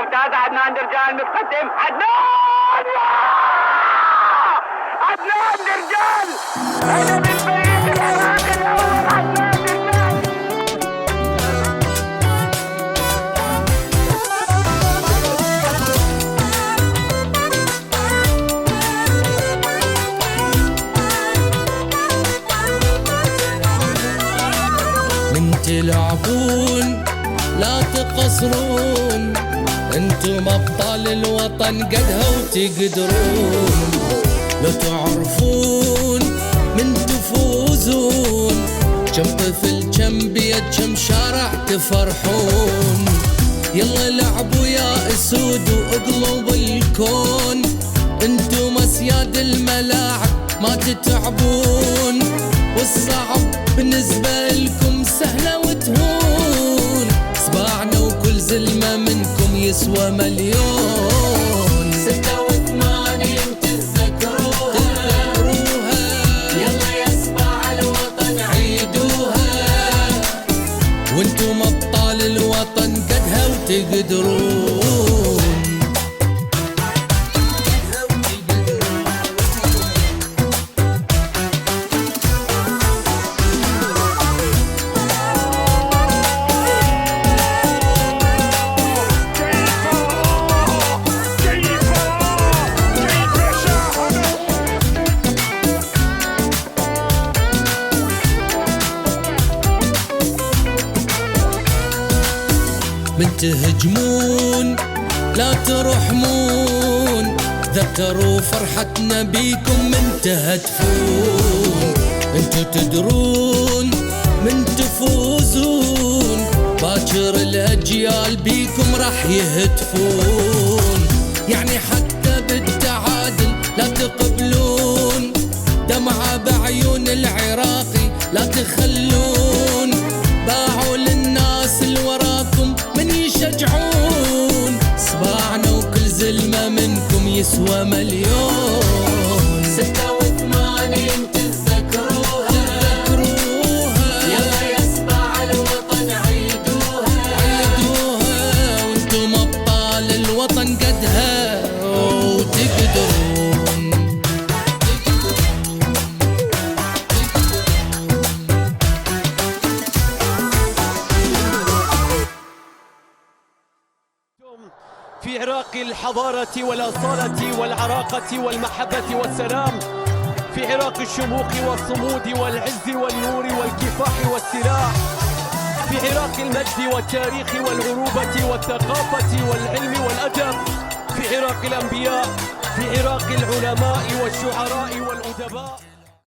ممتاز عدنان درجان متقدم. عدنان درجان هذا من فريق العراق الاول. عدنان درجان من تلعبون لا تقصرون، انتم ابطال الوطن قدها وتقدرون. لو تعرفون من تفوزون، كم طفل كم بيت كم شارع تفرحون. يلا لعبوا يا اسود واقلبوا الكون، انتم اسياد الملاعب ما تتعبون. والصعب بالنسبة لكم سهلة وتهون، سباعنا وكل زلمة منكم يسوى مليون. 86 تتذكروها، يلا يا سباع الوطن عيدوها. وانتم ابطال الوطن قدها وتقدرون. من تهجمون لا ترحمون، ذكروا فرحتنا بيكم من تهتفون. انتو تدرون من تفوزون، باكر الاجيال بيكم راح يهتفون. يعني حتى بالتعادل لا تقبلون، دمعة بعيون العراقي لا تخلون. باعوا للناس اللي وراكم من يشجعون، سباعنا وكل زلمة منكم يسوى مليون. 86 تتذكروها، يلا يا سباع الوطن عيدوها. وانتم ابطال الوطن قدها وتقدرون. في عراق الحضارة والأصالة والعراقة والمحبة والسلام، في عراق الشموخ والصمود والعز والنور والكفاح والسلاح، في عراق المجد والتاريخ والعروبة والثقافة والعلم والأدب، في عراق الأنبياء، في عراق العلماء والشعراء والأدباء.